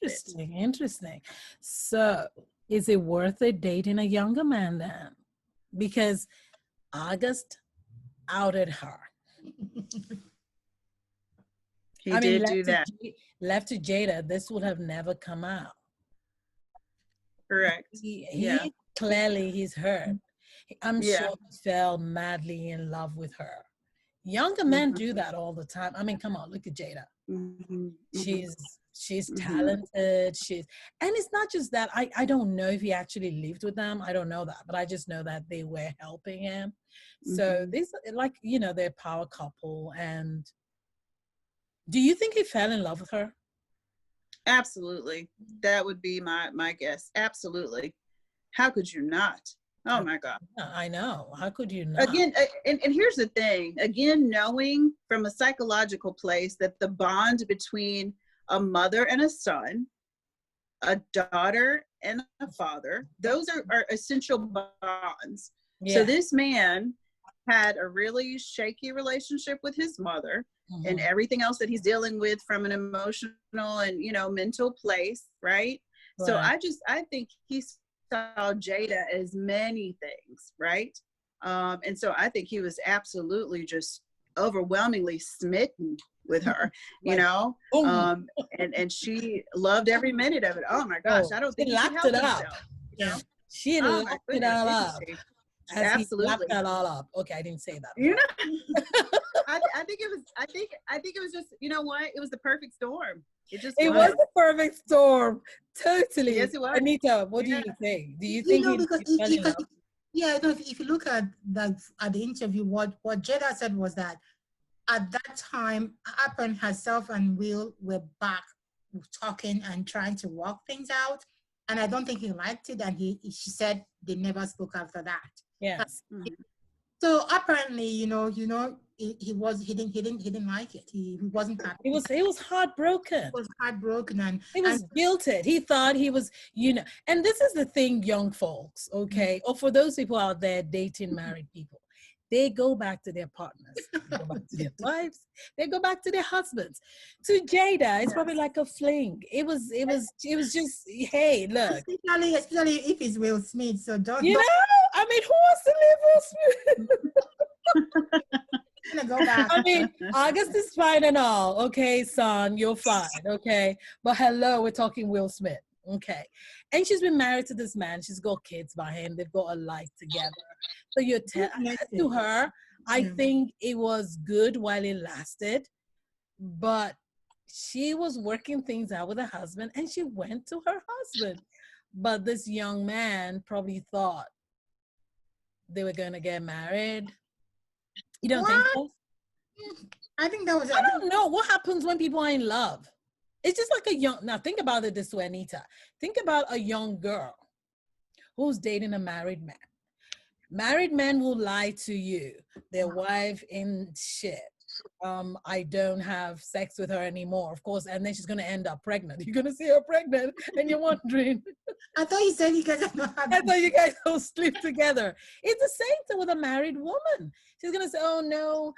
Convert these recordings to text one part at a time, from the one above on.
fit. Interesting. So, is it worth it dating a younger man then? Because August outed her. He I mean, did do that. left to Jada, this would have never come out. Correct. Yeah. He clearly he's hurt. I'm Yeah. sure he fell madly in love with her. Younger men do that all the time. I mean, come on, look at Jada. She's talented. And it's not just that. I don't know if he actually lived with them. I don't know that, but I just know that they were helping him. So this, like, you know, they're a power couple. And do you think he fell in love with her? Absolutely. That would be my guess. Absolutely. How could you not? Oh my God. I know. How could you not? Again, and here's the thing. Again, knowing from a psychological place that the bond between a mother and a son, a daughter and a father, those are essential bonds. Yeah. So this man had a really shaky relationship with his mother and everything else that he's dealing with from an emotional and, you know, mental place, right? So I think he saw Jada as many things, right? And so I think he was absolutely just overwhelmingly smitten with her, you know, and she loved every minute of it. Oh my gosh, I don't think he could help himself. You know? She locked it all up. Absolutely, locked that all up. Okay, I didn't say that. You know, I think it was just, you know what? It was the perfect storm. It was the perfect storm. Totally. Yes, it was. Anita, what do you think? Do you think if you look at the interview, what Jada said was that at that time, Apple herself and Will were back talking and trying to work things out. And I don't think he liked it. And she said they never spoke after that. Yes. So apparently, he didn't like it. He wasn't happy. He was heartbroken. He was heartbroken and he was guilted. He thought he was, and this is the thing, young folks, okay? Or for those people out there dating married people. They go back to their partners, they go back to their wives, they go back to their husbands. To Jada, it's probably like a fling. It was just, hey, look. Especially if it's Will Smith, so don't. You know, I mean, who wants to live Will Smith? Go back. I mean, August is fine and all, okay, son, you're fine, okay? But hello, we're talking Will Smith, okay? And she's been married to this man. She's got kids by him. They've got a life together. So you're to her, I think it was good while it lasted, but she was working things out with her husband and she went to her husband. But this young man probably thought they were going to get married. You don't think so? I think that was... I don't know. What happens when people are in love? It's just like now think about it this way, Anita. Think about a young girl who's dating a married man. Married men will lie to you. Their wife in shit. I don't have sex with her anymore, of course, and then she's going to end up pregnant. You're going to see her pregnant and you're wondering. I thought you said you guys all sleep together. It's the same thing with a married woman. She's going to say, oh no,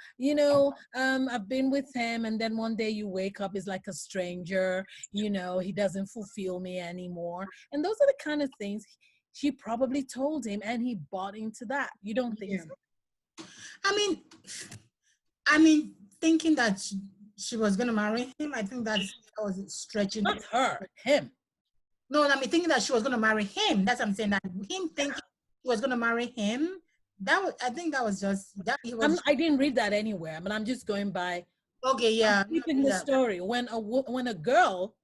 I've been with him, and then one day you wake up, he's like a stranger, he doesn't fulfill me anymore. And those are the kind of things she probably told him, and he bought into that. You don't think so? I mean, thinking that she was going to marry him, I think that was stretching. Not her, him. No, I mean, thinking that she was going to marry him. That's what I'm saying. That him thinking she was going to marry him. I think that was just that. I didn't read that anywhere, but I'm just going by. Okay, yeah. Keeping the story. When a girl,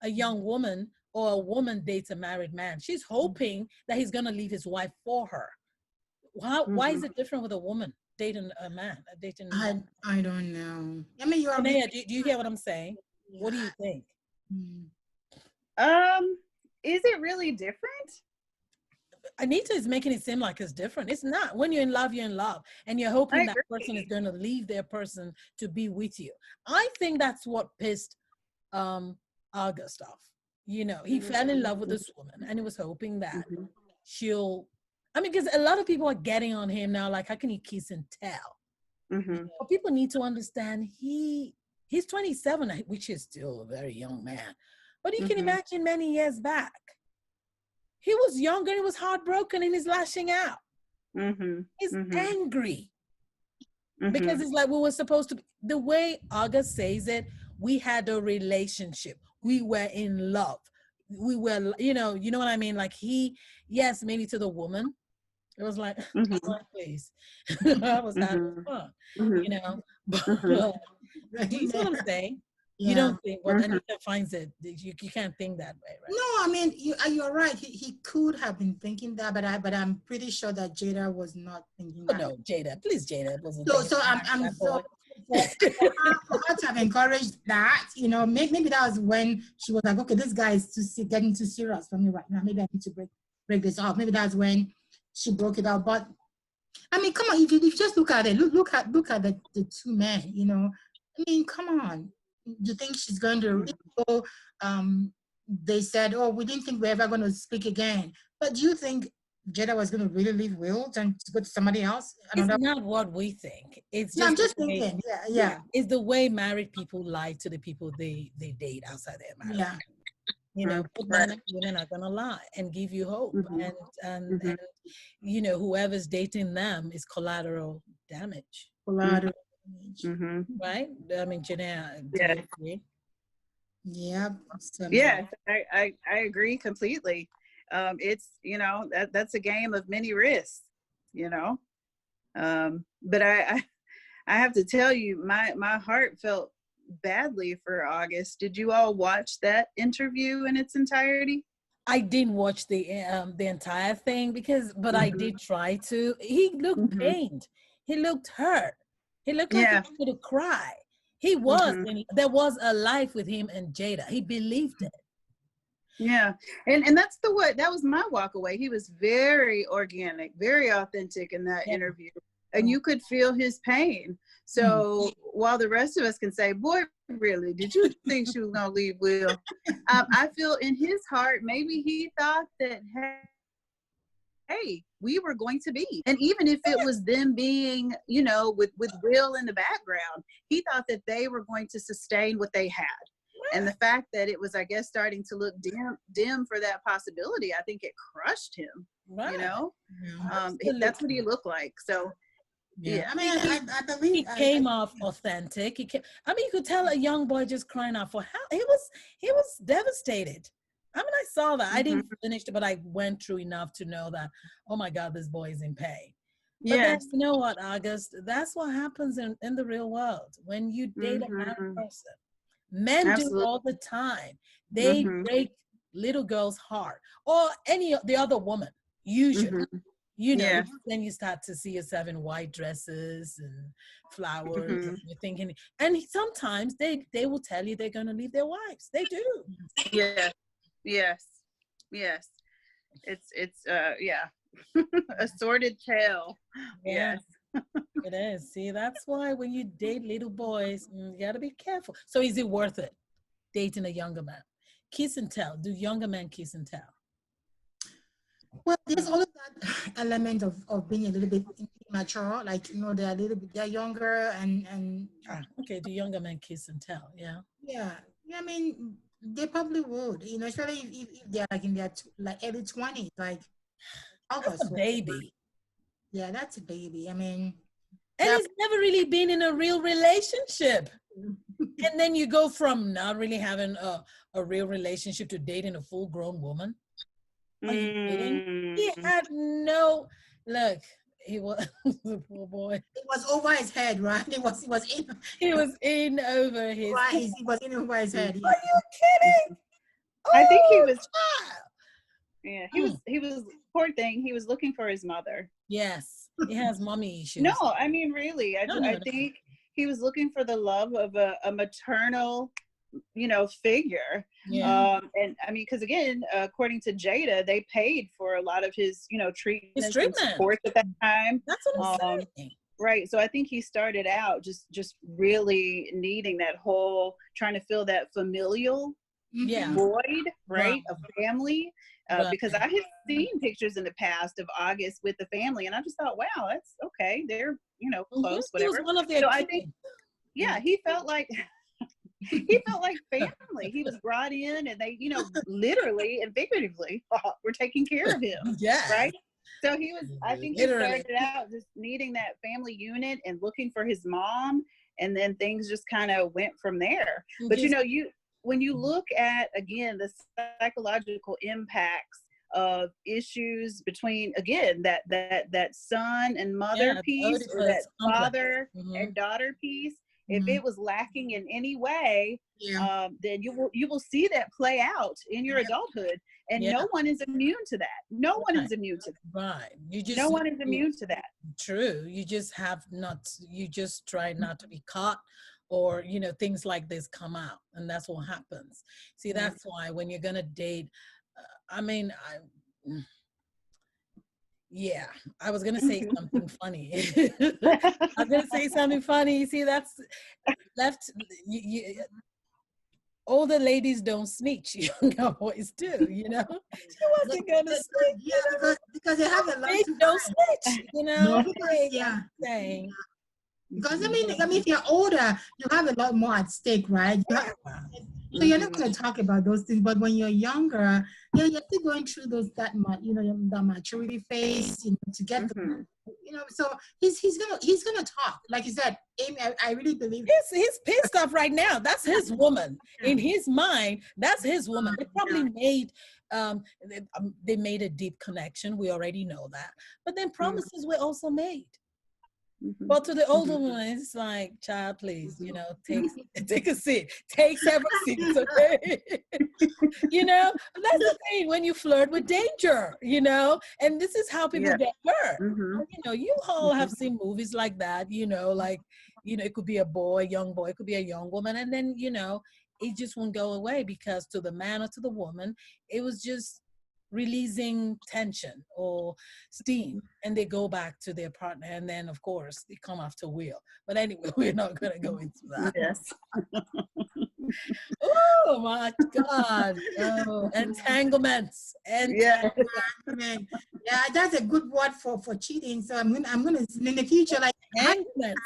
a young woman, or a woman dates a married man, she's hoping that he's going to leave his wife for her. Why is it different with a woman dating a man? I don't know. I mean, do you hear what I'm saying? Yeah. What do you think? Is it really different? Anita is making it seem like it's different. It's not. When you're in love, and you're hoping that person is going to leave their person to be with you. I think that's what pissed August off. He fell in love with this woman, and he was hoping that because a lot of people are getting on him now, like, how can he kiss and tell? But people need to understand he's 27, which is still a very young man. But you can imagine many years back, he was younger, he was heartbroken, and he's lashing out. He's angry because it's like we were supposed to be, the way August says it, we had a relationship. We were in love. We were, you know what I mean? Like yes, maybe to the woman, it was like, oh, please. I was having fun, you know. But, do you see what I'm saying? Yeah. You don't think, well, Anita finds it, you can't think that way, right? No, I mean, you're right. He could have been thinking that, but I'm pretty sure that Jada was not thinking that. No, Jada, please, Jada wasn't So thinking I'm that so boy. for her to have encouraged that, you know, maybe that was when she was like, okay, this guy is getting too serious for me right now. Maybe I need to break this off. Maybe that's when she broke it out. But I mean, come on, if you just look at it, look at the two men, you know. I mean, come on. Do you think she's going to go? They said, oh, we didn't think we were ever going to speak again. But do you think Jada was going to really leave Will and to go to somebody else? It's not what we think. It's just I'm just thinking. Yeah. It's the way married people lie to the people they date outside their marriage. Yeah. You know, women are gonna lie and give you hope, and you know, whoever's dating them is collateral damage. Collateral damage, right? I mean, Janelle, do you agree? Yeah. Yes, I agree completely. It's, you know, that's a game of many risks, you know. But I have to tell you, my heart felt badly for August. Did you all watch that interview in its entirety? I didn't watch the entire thing but I did try to. He looked pained. He looked hurt. He looked like he wanted to cry. He was, and there was a life with him and Jada. He believed it. Yeah, and that was my walk away. He was very organic, very authentic in that interview, and you could feel his pain. So while the rest of us can say, boy, really, did you think she was gonna leave Will? I feel in his heart, maybe he thought that, hey, we were going to be. And even if it was them being, you know, with Will in the background, he thought that they were going to sustain what they had. And the fact that it was, I guess, starting to look dim for that possibility, I think it crushed him, you know? That's what he looked like. So, yeah. I mean, I believe he came off authentic. I mean, you could tell a young boy just crying out for help. He was devastated. I mean, I saw that. I didn't finish it, but I went through enough to know that, oh my God, this boy is in pain. But you know what, August? That's what happens in the real world. When you date a married person, men do all the time. They break little girl's heart, or the other woman, usually. You know, then you start to see yourself in white dresses and flowers. And you're thinking, and sometimes they will tell you they're going to leave their wives. They do. Yes. It's a sordid tale. Yeah. Yes. It is. See, that's why when you date little boys, you got to be careful. So is it worth it dating a younger man? Kiss and tell. Do younger men kiss and tell? Well, there's always that element of being a little bit immature, like, you know, they're younger and okay, do younger men kiss and tell? Yeah, I mean, they probably would, you know, especially if they're like in their early 20s, like August. That's a baby. Yeah, that's a baby. I mean, and he's never really been in a real relationship. And then you go from not really having a real relationship to dating a full-grown woman. Are you kidding? He had no look. He was the poor boy. It was over his head, right? He was in. He was in over his. Right, he was in over his head. Yeah. Are you kidding? I think he was. Yeah, he was poor thing. He was looking for his mother. Yes, he has mommy issues. No, I mean really. I think he was looking for the love of a maternal, you know, figure. Yeah. And I mean, because again, according to Jada, they paid for a lot of his, you know, treatment and support at that time. That's what I'm saying. Right. So I think he started out just really needing that whole, trying to fill that familial void, right? Of family. Because I had seen pictures in the past of August with the family, and I just thought, wow, that's okay. They're, you know, close, whatever. He was one of their so I think, he felt like He felt like family. He was brought in, and they, literally and figuratively were taking care of him. Yeah. Right. So he was, I think he Literally. started out just needing that family unit and looking for his mom. And then things just kind of went from there. But when you look at, again, the psychological impacts of issues between, again, that son and mother piece, or that father and daughter piece, if it was lacking in any way, then you will see that play out in your adulthood. And no one is immune to that. No one is immune to that. Right. No one is immune to that. True. You just try not to be caught, or, things like this come out, and that's what happens. See, that's why when you're going to date, I was going to say something funny. I was going to say something funny. See, that's left. Older ladies don't snitch, younger boys do, She wasn't going to snitch. Yeah, because they have a lot of don't snitch, No, saying. Because I mean, if you're older, you have a lot more at stake, right? So you're not going to talk about those things. But when you're younger, you're still going through that maturity phase, to get the, So he's gonna talk. Like you said, Amy, I really believe he's pissed off right now. That's his woman. In his mind, that's his woman. They probably made they made a deep connection. We already know that. But then promises were also made. But to the older one, it's like, child, please, take a seat. Take several seats, okay? That's the thing when you flirt with danger, and this is how people get hurt. You all have seen movies like that, it could be a young boy, it could be a young woman, and then, it just won't go away, because to the man or to the woman, it was just releasing tension or steam, and they go back to their partner, and then of course they come after Will. But anyway, we're not going to go into that. Yes. Oh my God. Entanglements. Entanglement. Yeah, that's a good word for cheating. So I'm gonna in the future, like entanglement.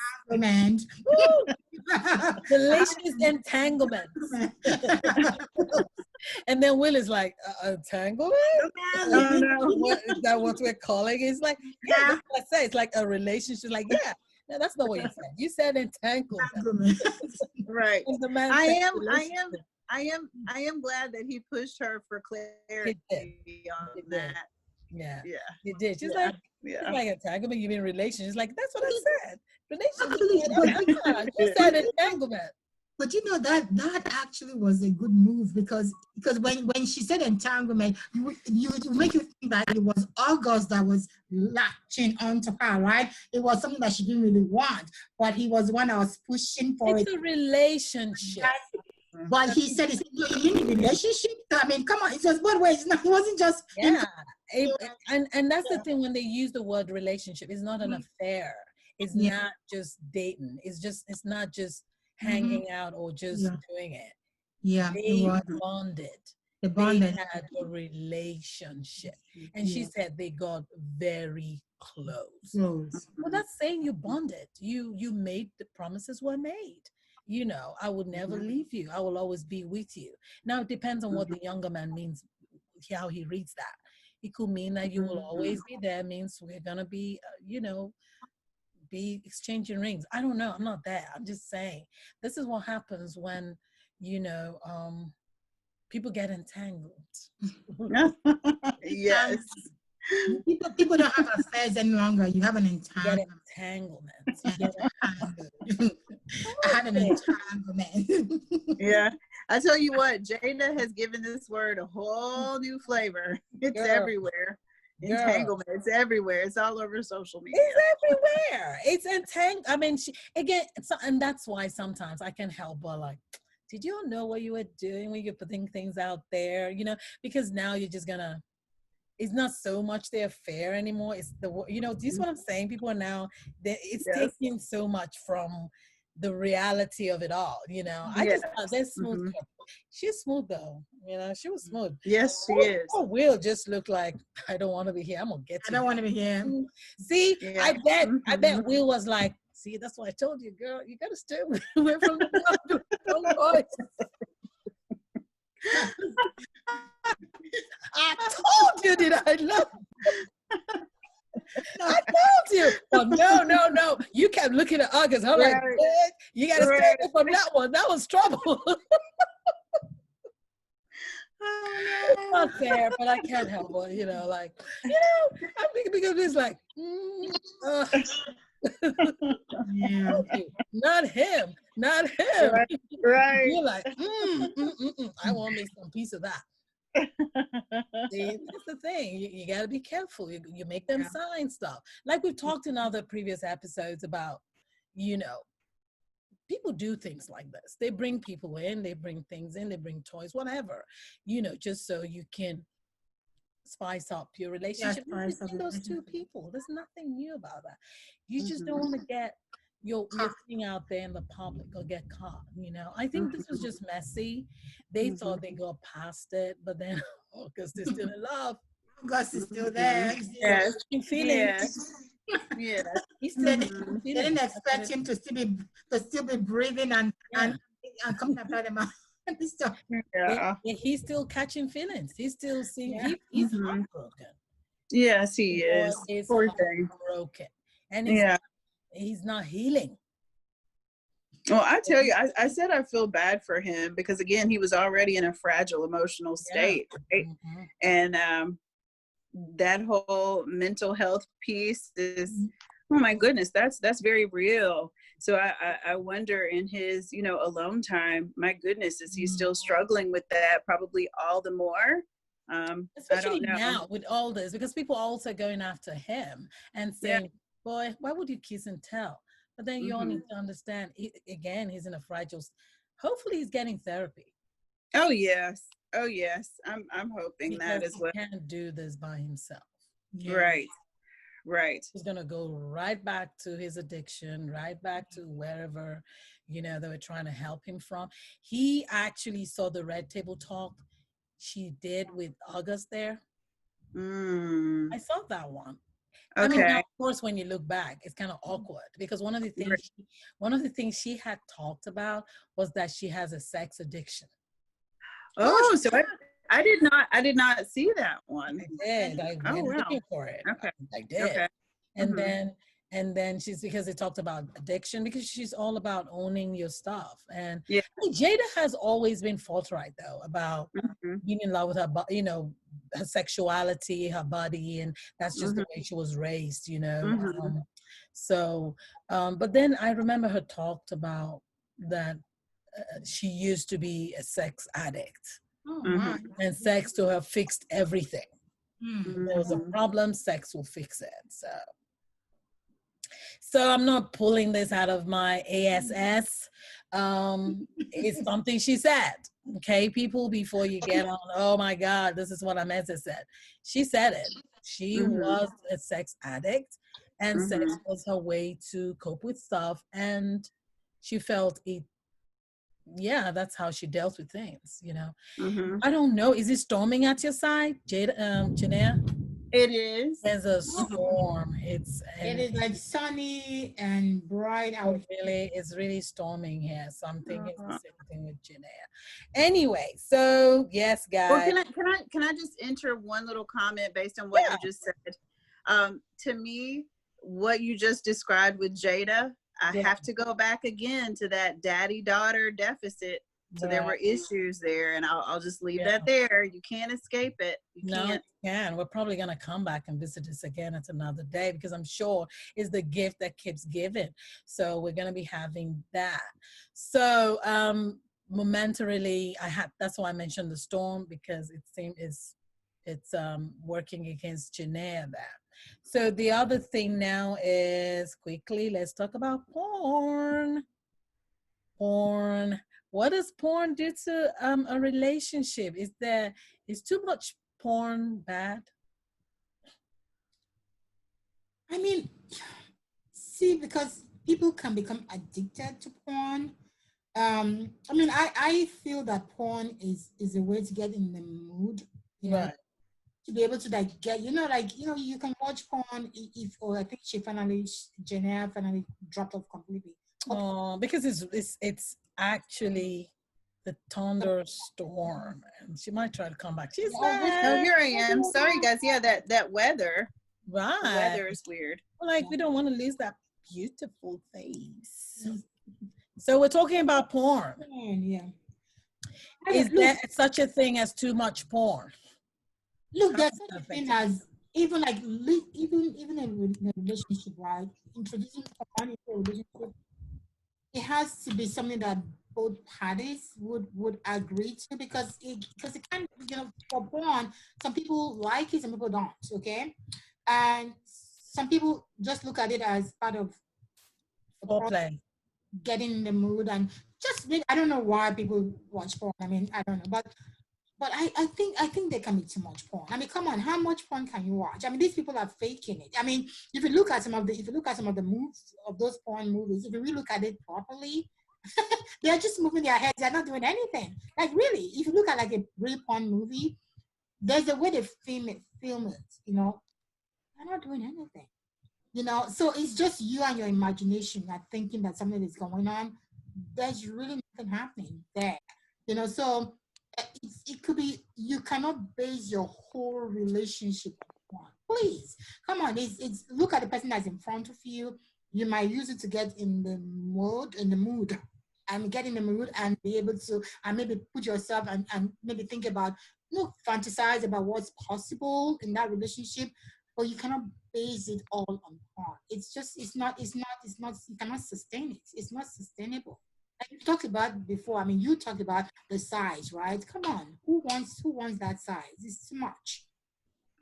Delicious entanglements. And then Will is like, entanglement? No. Is that what we're calling? It's like, that's what I say. It's like a relationship. Like, no, that's not what you said. You said entanglement. Right. I am glad that he pushed her for clarity on that. Yeah. He did. She's like entanglement, you mean relationship. She's like, that's what I said. Relationship. You said entanglement. But that actually was a good move, because when she said entanglement, you make you think that it was August that was latching onto her, right? It was something that she didn't really want, but he was the one that was pushing for it's a relationship. But he said, you need a relationship? I mean, come on, it was both ways. It wasn't just... And that's the thing, when they use the word relationship, it's not an affair. It's not just dating. It's not just hanging out or just doing it. Yeah. They bonded. They had a relationship. And she said they got very close. Well, that's saying you bonded. You made, the promises were made. I would never leave you. I will always be with you. Now, it depends on what the younger man means, how he reads that. It could mean that you will always be there, means we're going to be, be exchanging rings. I don't know. I'm not there. I'm just saying, this is what happens when, people get entangled. Yes. People don't have affairs any longer. You have an entanglement. I had an entanglement. Yeah. I tell you what, JADA has given this word a whole new flavor. It's everywhere. Entanglement. It's everywhere. It's all over social media. It's everywhere. It's entangled. I mean, and that's why sometimes I can't help but like, did you all know what you were doing when you're putting things out there? Because now you're just gonna. It's not so much the affair anymore. It's do you see what I'm saying? People are now, it's taking so much from the reality of it all. I just thought they're smooth. She's smooth though. She was smooth. Yes, she is. Oh, Will just look like, I don't want to be here. I'm gonna get you. I don't want to be here. See, I bet Will was like, see, that's why I told you, girl, you gotta stay away from the voice. I told you that I love I told you. Well, no. You kept looking at August. I'm like, "Good. You got to stay away from that one. That was trouble." Oh, It's not fair, but I can't help it. I'm thinking because it's like, Yeah. not him. Right. You're like, I want me some piece of that. See, that's the thing. You got to be careful. You make them sign stuff. Like we've talked in other previous episodes about, people do things like this. They bring people in, they bring things in, they bring toys, whatever, just so you can spice up your relationship between those two people. There's nothing new about that. You just don't want to get your thing out there in the public or get caught. I think this was just messy. They thought they got past it, but then August is still in love. August is still there. Yes. Feelings. Yeah. They didn't expect him to still be breathing and coming after them. Yeah. He's still catching feelings. He's still seeing. He's heartbroken. Yes, he is. Poor thing. Heartbroken, and he's not healing. Well, I tell you, I said I feel bad for him because again, he was already in a fragile emotional state, right? And that whole mental health piece is, oh my goodness, that's very real. So I wonder in his, alone time, my goodness, is he still struggling with that? Probably all the more. Especially now with all this, because people are also going after him and saying, boy, why would you kiss and tell? But then you all need to understand, he's in a fragile, hopefully he's getting therapy. Oh, yes. I'm hoping because that as well. He can't do this by himself. Right. He's going to go right back to his addiction, right back to wherever, they were trying to help him from. He actually saw the Red Table Talk she did with August there. I saw that one. Okay. I mean, now, of course, when you look back, it's kind of awkward because one of the things she had talked about was that she has a sex addiction. Oh, so I did not see that one. I did. I went looking for it. Okay. I did. Okay. And then she's, because they talked about addiction, because she's all about owning your stuff. And Jada has always been forthright though about being in love with her, her sexuality, her body, and that's just the way she was raised, but then I remember her talked about that she used to be a sex addict. And sex to her fixed everything. There was a problem, sex will fix it. So I'm not pulling this out of my ASS. It's something she said. Okay, people, before you get on, oh my God, this is what Amesa said. She said it. She was a sex addict, and sex was her way to cope with stuff, and she felt it. Yeah, that's how she dealt with things, I don't know. Is it storming at your side, Jada, Janelle? It is. There's a storm. It is like sunny and bright out. It's really storming here. So I'm thinking it's the same thing with Janelle. Anyway, so yes, guys. Well, can I just enter one little comment based on what you just said? To me, what you just described with Jada, I have to go back again to that daddy-daughter deficit. So there were issues there, and I'll just leave that there. You can't escape it. You can't. We're probably going to come back and visit this again at another day, because I'm sure it's the gift that keeps giving. So we're going to be having that. So momentarily, that's why I mentioned the storm, because it seems it's working against Janaea there. So the other thing now is, quickly, let's talk about porn. What does porn do to a relationship? Is too much porn bad? I mean, see, because people can become addicted to porn. I mean, I feel that porn is a way to get in the mood, to be able to get, you can watch porn I think Janelle finally dropped off completely. Oh, because it's actually the thunderstorm, and she might try to come back. She's Oh, back. here I am. Sorry, guys. Yeah, that weather. The Right. weather is weird. Like, we don't want to lose that beautiful face. So we're talking about porn. Yeah. Is there such a thing as too much porn? Look, there's such a thing as even like even in a relationship, right? Introducing porn into a relationship, it has to be something that both parties would agree to, because it can, for porn, some people like it, some people don't, okay? And some people just look at it as part of the Foreplay. getting in the mood, and just I don't know why people watch porn. I mean, I don't know, but I think there can be too much porn. I mean, come on, how much porn can you watch? I mean, these people are faking it. I mean, if you look at some of the moves of those porn movies, if you really look at it properly, they're just moving their heads. They're not doing anything. Like, really, if you look at like a real porn movie, there's a way they film it. They're not doing anything. So it's just you and your imagination are thinking that something is going on. There's really nothing happening there. So it could be, you cannot base your whole relationship on. Please, come on. It's look at the person that's in front of you. You might use it to get in the mood, and get in the mood and be able to, and maybe put yourself and maybe think about, fantasize about what's possible in that relationship. But you cannot base it all on porn. It's not, you cannot sustain it. It's not sustainable. Like you talked about before, I mean, you talked about the size, right? Come on, who wants that size? It's too much.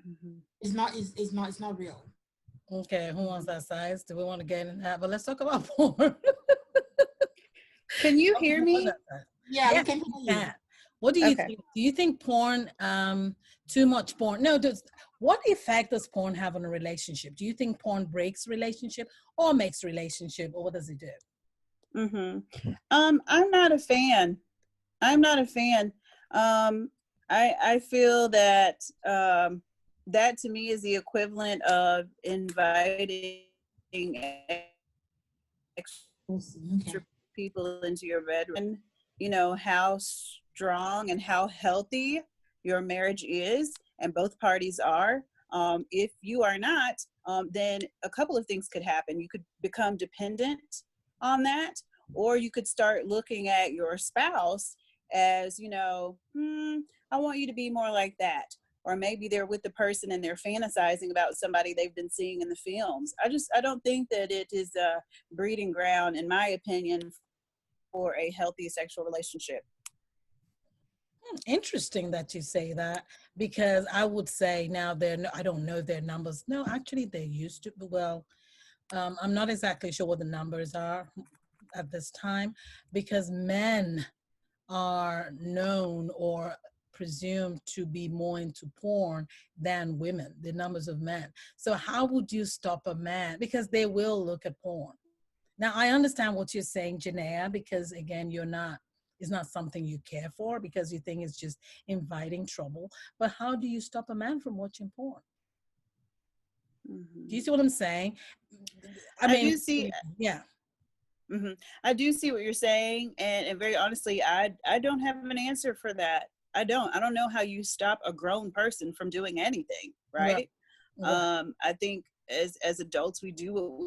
Mm-hmm. It's not real. Okay, who wants that size? Do we want to get in that? But let's talk about porn. Can you hear me? Yeah, we can hear you. What do you think? Do you think porn, too much porn? No, what effect does porn have on a relationship? Do you think porn breaks relationship or makes relationship, or what does it do? I'm not a fan. I feel that that to me is the equivalent of inviting extra people into your bedroom. How strong and how healthy your marriage is, and both parties are. If you are not, then a couple of things could happen. You could become dependent on that, or you could start looking at your spouse as, I want you to be more like that. Or maybe they're with the person and they're fantasizing about somebody they've been seeing in the films. I don't think that it is a breeding ground, in my opinion, for a healthy sexual relationship. Interesting that you say that, because I would say now I don't know their numbers. No, actually they used to. Well, I'm not exactly sure what the numbers are at this time, because men are known or presumed to be more into porn than women, the numbers of men. So how would you stop a man? Because they will look at porn. Now, I understand what you're saying, Janaea, because again, it's not something you care for, because you think it's just inviting trouble. But how do you stop a man from watching porn? Mm-hmm. Do you see what I'm saying? I do see. Yeah. Mm-hmm. I do see what you're saying, and very honestly, I don't have an answer for that. I don't know how you stop a grown person from doing anything, right? I think as adults, we do what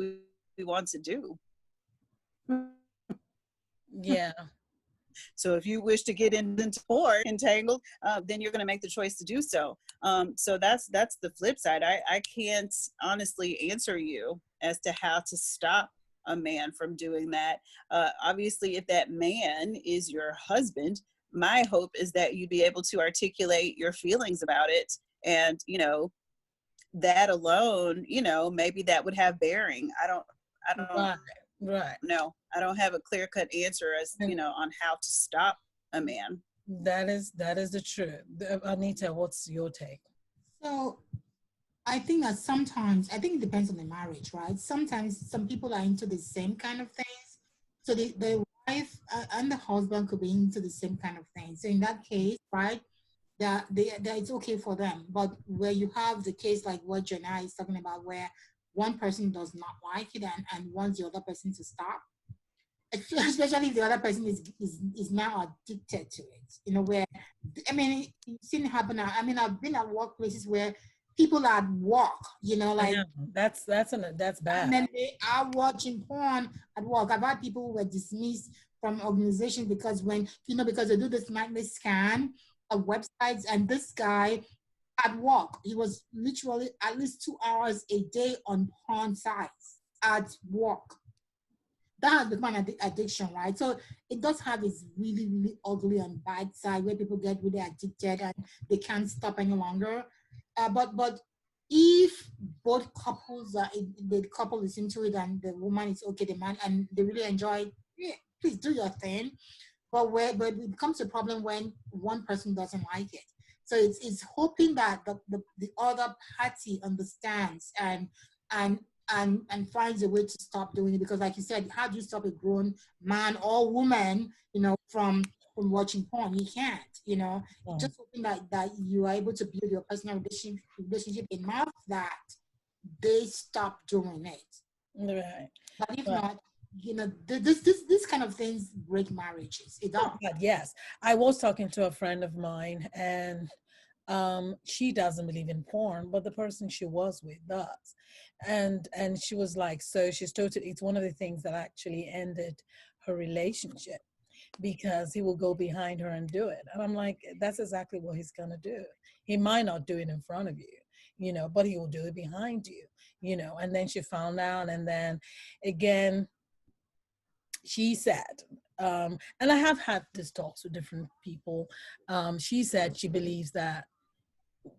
we want to do. Yeah. So if you wish to get into porn, entangled, then you're going to make the choice to do so. So that's the flip side. I can't honestly answer you as to how to stop a man from doing that. Obviously, if that man is your husband, my hope is that you'd be able to articulate your feelings about it. And, that alone, maybe that would have bearing. I don't Right. No, I don't have a clear-cut answer as, on how to stop a man. That is the truth. Anita, what's your take? So I think that sometimes, I think it depends on the marriage, right? Sometimes some people are into the same kind of things. So the wife and the husband could be into the same kind of thing. So in that case, right, that it's okay for them. But where you have the case like what Jenna is talking about, where one person does not like it and wants the other person to stop, especially if the other person is now addicted to it, you know, where, I mean, you've seen it happen. I mean, I've been at workplaces where people are at work, you know, I like, know. That's and bad. then they are watching porn at work. I've had people who were dismissed from organizations because when, you know, because they do this nightly scan of websites, and this guy at work, he was literally at least 2 hours a day on porn sites at work. That has become an addiction, right? So it does have its really, really ugly and bad side where people get really addicted and they can't stop any longer. But if both couples are, the couple is into it and the woman is okay, the man, and they really enjoy it, yeah, please do your thing. But it becomes a problem when one person doesn't like it. So it's hoping that the other party understands and and finds a way to stop doing it, because like you said, how do you stop a grown man or woman, you know, from watching porn? You can't, you know. Just hoping that you are able to build your personal relationship enough that they stop doing it. Right. But if Right. not, you know, this kind of things break marriages. It does. But yes, I was talking to a friend of mine, and she doesn't believe in porn, but the person she was with does. And she was like, so she's totally, it's one of the things that actually ended her relationship, because he will go behind her and do it. And I'm like, that's exactly what he's gonna do. He might not do it in front of you, you know, but he will do it behind you, you know. And then she found out, and then again, she said, and I have had this talks with different people. She said she believes that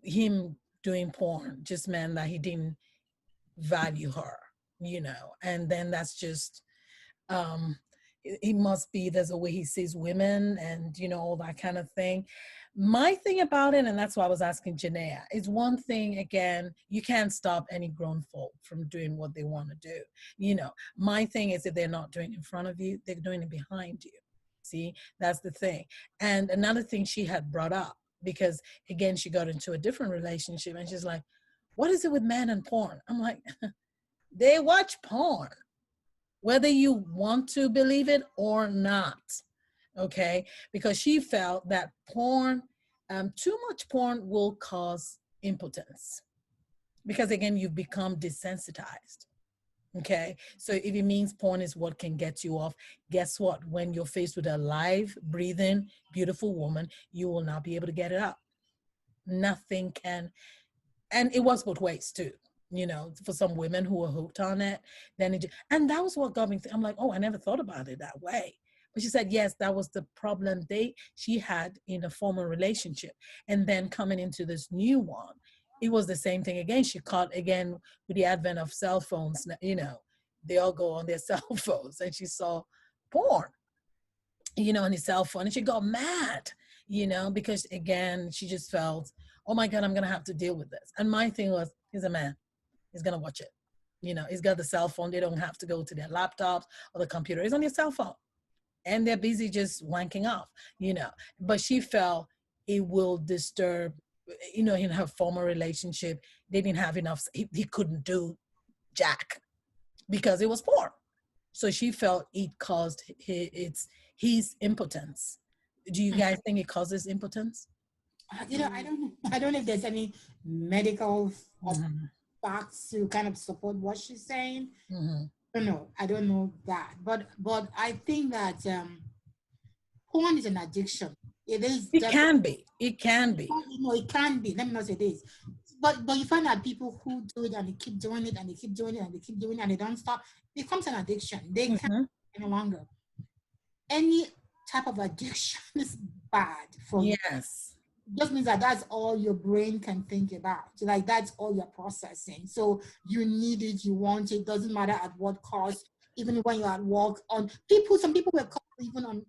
him doing porn just meant that he didn't value her, you know, and then that's just, um, he must be, there's a way he sees women and, you know, all that kind of thing. My thing about it, and that's why I was asking Janaea, is one thing, again, you can't stop any grown folk from doing what they want to do. You know, my thing is, if they're not doing it in front of you, they're doing it behind you. See, that's the thing. And another thing she had brought up, because again, she got into a different relationship, and she's like, what is it with men and porn? I'm like, they watch porn, whether you want to believe it or not. Okay, because she felt that porn, too much porn will cause impotence, because again, you've become desensitized. Okay, so if it means porn is what can get you off, guess what? When you're faced with a live, breathing, beautiful woman, you will not be able to get it up. Nothing can. And it was both ways too, you know, for some women who were hooked on it. Then it, and that was what got me, I'm like, oh, I never thought about it that way. But she said, yes, that was the problem she had in a former relationship. And then coming into this new one, it was the same thing again. She caught again with the advent of cell phones, you know, they all go on their cell phones, and she saw porn, you know, on his cell phone, and she got mad, you know, because again, she just felt, oh my God, I'm gonna have to deal with this. And my thing was, he's a man, he's gonna watch it. You know, he's got the cell phone. They don't have to go to their laptops or the computer. It's on your cell phone, and they're busy just wanking off, you know. But she felt it will disturb, you know, in her former relationship, they didn't have enough. He couldn't do jack because it was porn. So she felt it caused his impotence. Do you guys think it causes impotence? You know, I don't know if there's any medical Mm-hmm. facts to kind of support what she's saying. Mm-hmm. I don't know that, but I think that porn is an addiction. It is It definitely. can be. It can be. No, it can be. Let me not say this. But you find that people who do it and they keep doing it and they keep doing it and they keep doing it and they don't stop, it becomes an addiction. They can't Mm-hmm. any longer. Any type of addiction is bad for you. Yes. It just means that that's all your brain can think about. Like that's all you're processing. So you need it, you want it, doesn't matter at what cost. Even when you're at work, on people, some people were called even on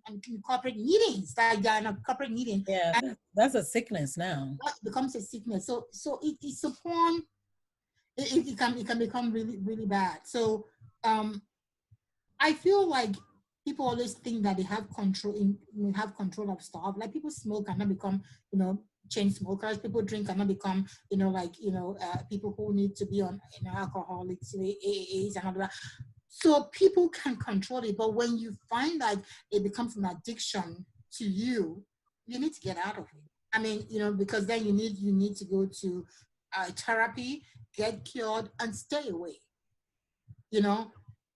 corporate meetings, like they're in a corporate meeting, Yeah, and that's a sickness now. that becomes a sickness. So it's a porn. It can become really really bad. So I feel like people always think that they have control of stuff. Like people smoke and not become, you know, chain smokers. People drink and not become, you know, like, you know, people who need to be on, you know, alcoholics, AAs and all that. So people can control it, but when you find that it becomes an addiction to you, you need to get out of it. I mean, because then you need to go to therapy, get cured, and stay away.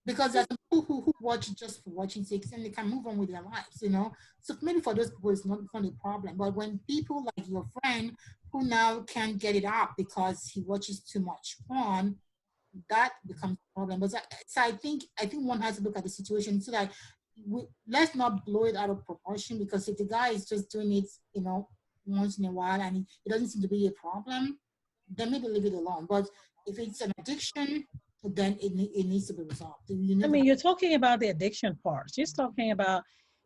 Because there's people who watch just for watching sake and they can move on with their lives. So maybe for those people it's not a problem. But when people like your friend who now can't get it up because he watches too much porn, that becomes a problem. But so I think one has to look at the situation so that let's not blow it out of proportion, because if the guy is just doing it, once in a while and it doesn't seem to be a problem, then maybe leave it alone. But if it's an addiction, then it needs to be resolved. I mean, you're talking about the addiction part. She's talking about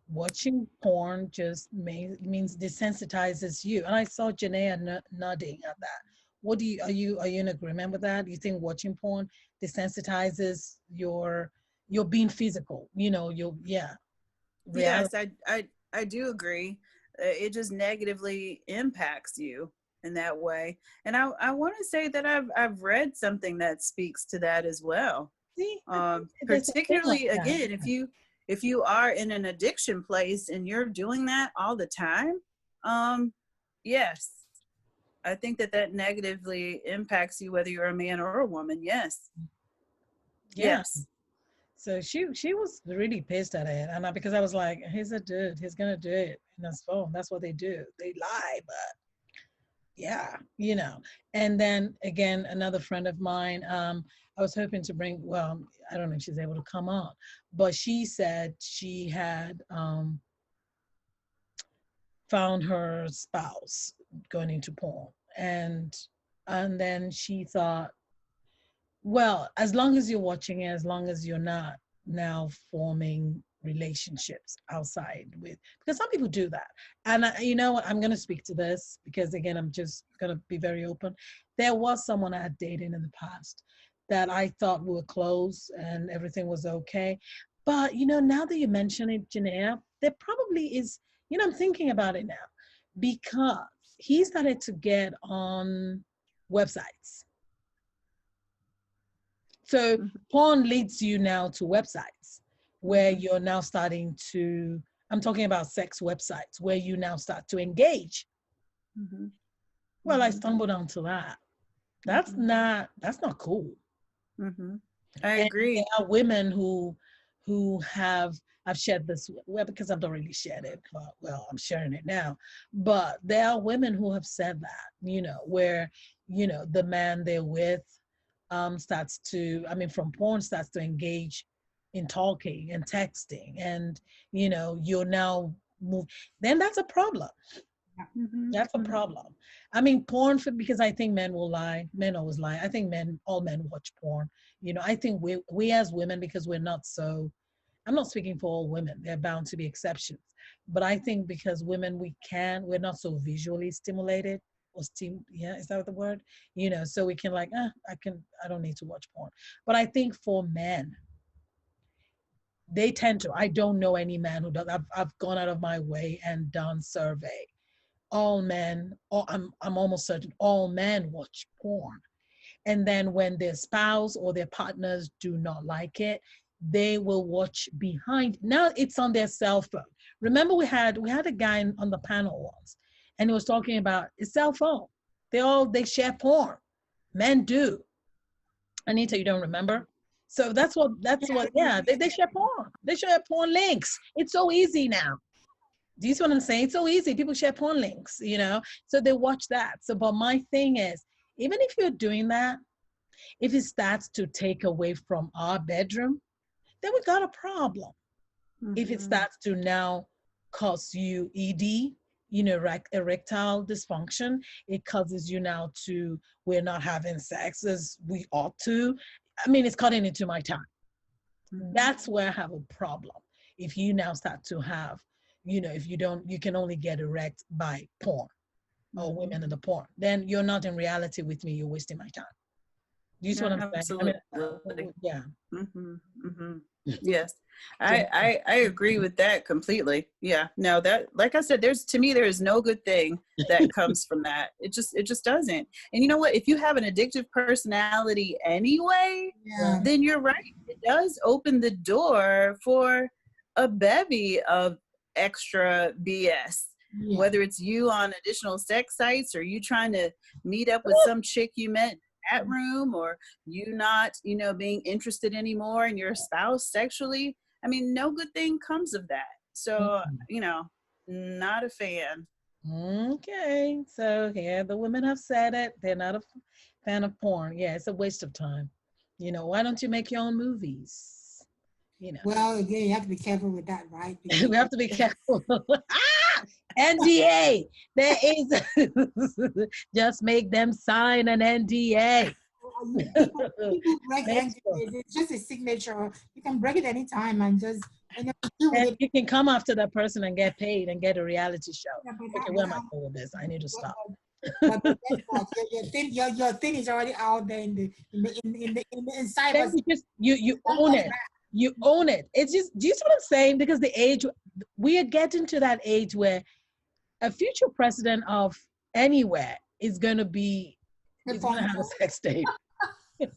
watching porn just means desensitizes you. And I saw Janaea nodding at that. What are you in agreement with that? Do you think watching porn desensitizes your being physical? Reality. Yes, I do agree. It just negatively impacts you in that way. And I want to say that I've read something that speaks to that as well. See, Particularly like again, if you are in an addiction place and you're doing that all the time, yes, I think that negatively impacts you whether you're a man or a woman. Yes. Yeah. Yes. So she was really pissed at it, and because I was like, he's a dude, he's gonna do it in his phone. That's what they do. They lie, but yeah, And then again, another friend of mine, I was hoping to bring. Well, I don't know if she's able to come on, but she said she had found her spouse going into porn, and then she thought, well, as long as you're watching it, as long as you're not now forming relationships outside with, because some people do that. And you know what, I'm going to speak to this because again, I'm just going to be very open. There was someone I had dated in the past that I thought we were close and everything was okay. But, now that you mention it, Janaea, there probably is, I'm thinking about it now because he started to get on websites. So porn leads you now to websites where you're now starting to, I'm talking about sex websites where you now start to engage. Well, I stumbled onto that. That's not cool. I agree. And there are women who I've shared this, well, because I've not really shared it, but well, I'm sharing it now. But there are women who have said that, where, the man they're with starts to, from porn starts to engage in talking and texting, and you're now move, then that's a problem. That's a problem. Porn, because I think men will lie. Men always lie. I think all men watch porn. I think we as women, because we're not so, I'm not speaking for all women, there are bound to be exceptions, but I think because women, we're not so visually stimulated, or is that the word? So we can like, I don't need to watch porn. But I think for men, they tend to. I don't know any man who does. I've gone out of my way and done survey. All men, I'm almost certain all men watch porn. And then when their spouse or their partners do not like it, they will watch behind. Now it's on their cell phone. Remember we had a guy on the panel once, and he was talking about his cell phone. They share porn. Men do. Anita, you don't remember? So that's what, yeah, they share porn. They share porn links. It's so easy now. Do you see what I'm saying? It's so easy. People share porn links, so they watch that. So, but my thing is, even if you're doing that, if it starts to take away from our bedroom, then we got a problem. If it starts to now cause you ED, erectile dysfunction, it causes you now to, we're not having sex as we ought to. It's cutting into my time. That's where I have a problem. If you now start to have, if you can only get erect by porn or women in the porn, then you're not in reality with me, you're wasting my time. Do you see what I'm saying? I mean, Absolutely. yeah. Mm-hmm, mm-hmm. Yes, I agree with that completely. Yeah, no, that, like I said, to me there is no good thing that comes from that. It just doesn't. And you know what? If you have an addictive personality anyway, Yeah. then you're right. It does open the door for a bevy of extra BS. Yeah. Whether it's you on additional sex sites, or you trying to meet up with some chick you met in that room, or you not, being interested anymore in your spouse sexually. I mean, no good thing comes of that. So, not a fan. Okay, so yeah, the women have said it. They're not a fan of porn. Yeah, it's a waste of time. Why don't you make your own movies? Well, again, you have to be careful with that, right? Because We have to be careful. NDA. There is just make them sign an NDA. people break NDAs. It's just a signature. You can break it anytime and just do with And it. you can come after that person and get paid and get a reality show. Yeah, Okay, where am I going with this? I need to stop. But guess what? Your thing is already out there in the inside. Then you own it. You own it. It's just, do you see what I'm saying? Because the age, we are getting to that age where a future president of anywhere is going to have a sex tape. I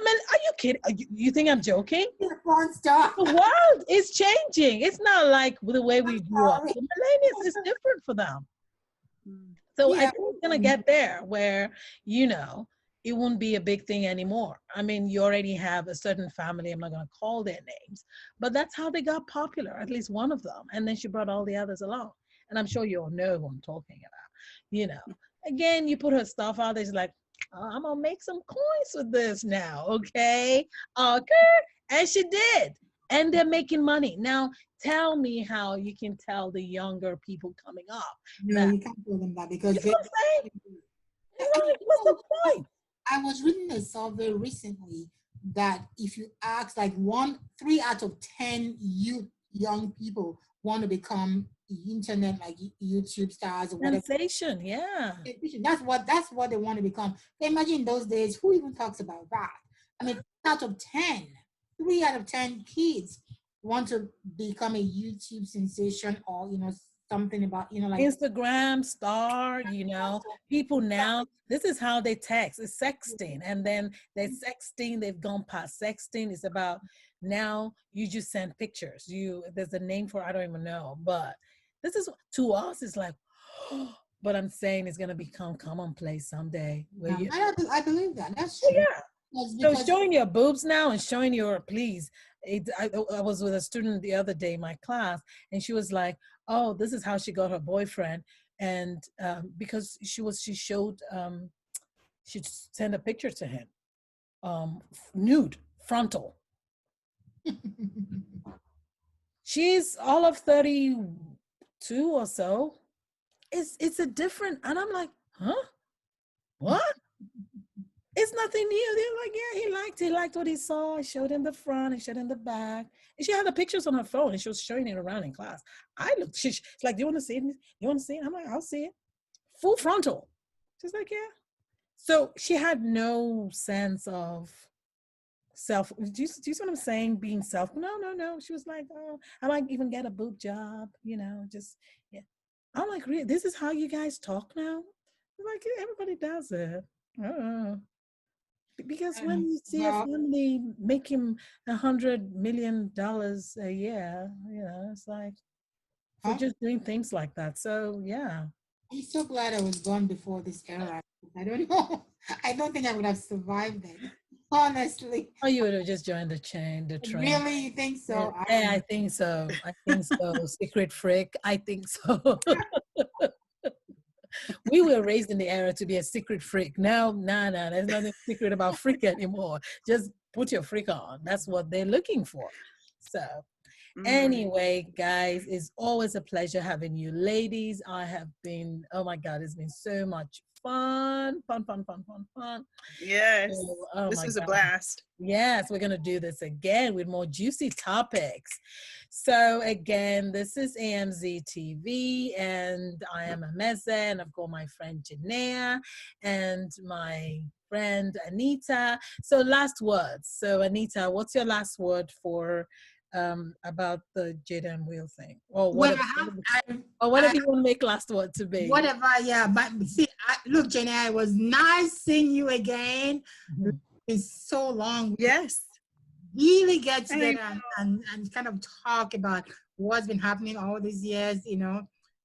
mean, are you kidding? You think I'm joking? The porn star. The world is changing. It's not like the way we grew up. The millennials is different for them. So I think it's going to get there where, it won't be a big thing anymore. I mean, you already have a certain family. I'm not going to call their names, but that's how they got popular, at least one of them. And then she brought all the others along. And I'm sure you all know who I'm talking about. Again, you put her stuff out there. She's like, oh, I'm going to make some coins with this now. Okay. And she did. And they're making money. Now, tell me how you can tell the younger people coming up. No, you can't tell them that because you know what I'm saying? What's the point? I was reading a survey recently that if you ask like 3 out of 10 young people want to become internet, like YouTube stars or whatever. Sensation, yeah. That's what they want to become. Imagine in those days, who even talks about that? I mean, 3 out of 10 kids want to become a YouTube sensation, or something about like Instagram star. People now, this is how they text. It's sexting, and then they're sexting. They've gone past sexting. It's about now you just send pictures. There's a name for it, I don't even know, but this is, to us, it's like, but I'm saying it's gonna become commonplace someday. I believe that. That's true. Yeah. So showing your boobs now and showing your, please. I was with a student the other day in my class, and she was like, oh, this is how she got her boyfriend. And because she sent a picture to him, nude, frontal. She's all of 32 or so. It's a different, and I'm like, huh? What? It's nothing new. They're like, yeah, he liked what he saw. I showed him the front, I showed him the back. And she had the pictures on her phone, and she was showing it around in class. I looked, she's like, do you want to see it? You want to see it? I'm like, I'll see it. Full frontal. She's like, yeah. So she had no sense of self. Do you see what I'm saying? Being self. No. She was like, oh, I might even get a boob job, just, yeah. I'm like, really? This is how you guys talk now? I'm like, everybody does it. Because when you see a family making $100 million a year, it's like, for just doing things like that. So yeah. I'm so glad I was born before this era. I don't know. I don't think I would have survived it, honestly. Oh, you would have just joined the train. Really? You think so? Yeah, I think so. Secret freak. I think so. We were raised in the era to be a secret freak. No, there's nothing secret about freak anymore. Just put your freak on. That's what they're looking for. So anyway, guys, it's always a pleasure having you ladies. I have been, oh my God, it's been so much fun. Yes, this was a blast. Yes, we're going to do this again with more juicy topics. So again, this is AMZ TV, and I am Ameze, and I've got my friend Janea and my friend Anita. So last words. So Anita, what's your last word for about the Jada and Will thing? Or Well, whatever you want to make last word to be. whatever, yeah. But see, look, Jenny, it was nice seeing you again. Mhm. It's so long. Yes. Really get together and kind of talk about what's been happening all these years, you know.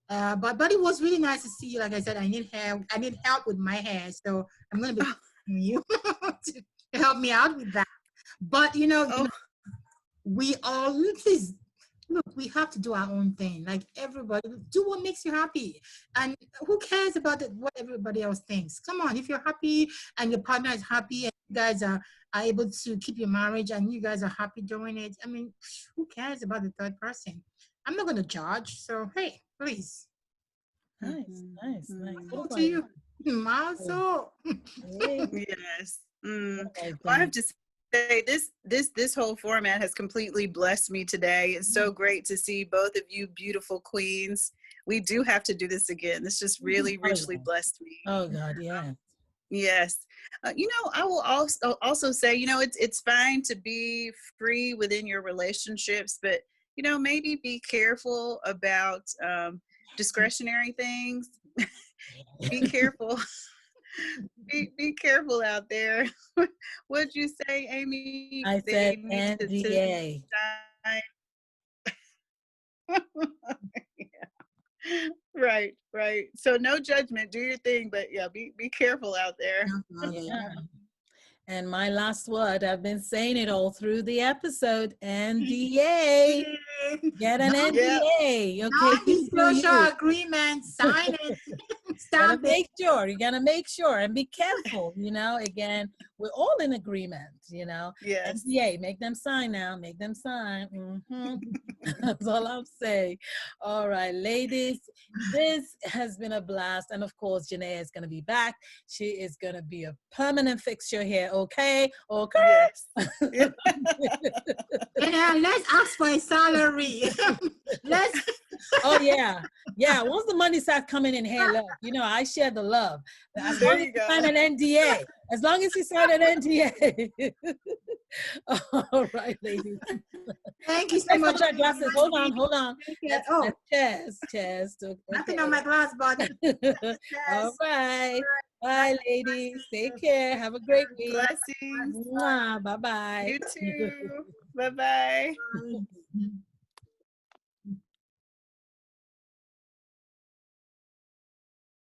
But it was really nice to see you. Like I said, I need help. I need help with my hair, so I'm gonna be asking you to help me out with that. But you know, we all please look. We have to do our own thing. Like everybody, do what makes you happy, and who cares about what everybody else thinks? Come on, if you're happy and your partner is happy, and you guys are able to keep your marriage, and you guys are happy doing it. I mean, who cares about the third person? I'm not gonna judge. So hey, please. Nice. Up to you. Also. Yes. Oh Well, my I have goodness. to say this whole format has completely blessed me today. It's so great to see both of you beautiful queens. We do have to do this again. This just really richly blessed me. Oh God, yeah. Yes. You know, I will also say, you know, it's fine to be free within your relationships, but you know, maybe be careful about discretionary things. Be careful. Be careful out there. What'd you say, Amy? I They said need to NDA. sign. Right, right. So no judgment. Do your thing, but yeah, be careful out there. Yeah. And my last word, I've been saying it all through the episode, NDA. Get an NDA. Okay. Non-disclosure agreement. Sign it. Stamp it. You gotta make sure and be careful, you know. Again, we're all in agreement, you know. Yes. NDA, make them sign now, make them sign. That's all I'm saying. All right, ladies, this has been a blast. And of course, Janae is gonna be back. She is gonna be a permanent fixture here, okay? Okay. Yes. And let's ask for a salary. Let's. Oh yeah, yeah. Once the money starts coming in here, look, you know, I share the love. As long as you sign an NDA, as long as you sign an NDA. All right, ladies. Thank you so much. Glasses. Hold on. Cheers. Nothing on my glass, but all right. Bye, ladies. Take care. Have a great week. Blessings. Bye bye. You too. Bye bye.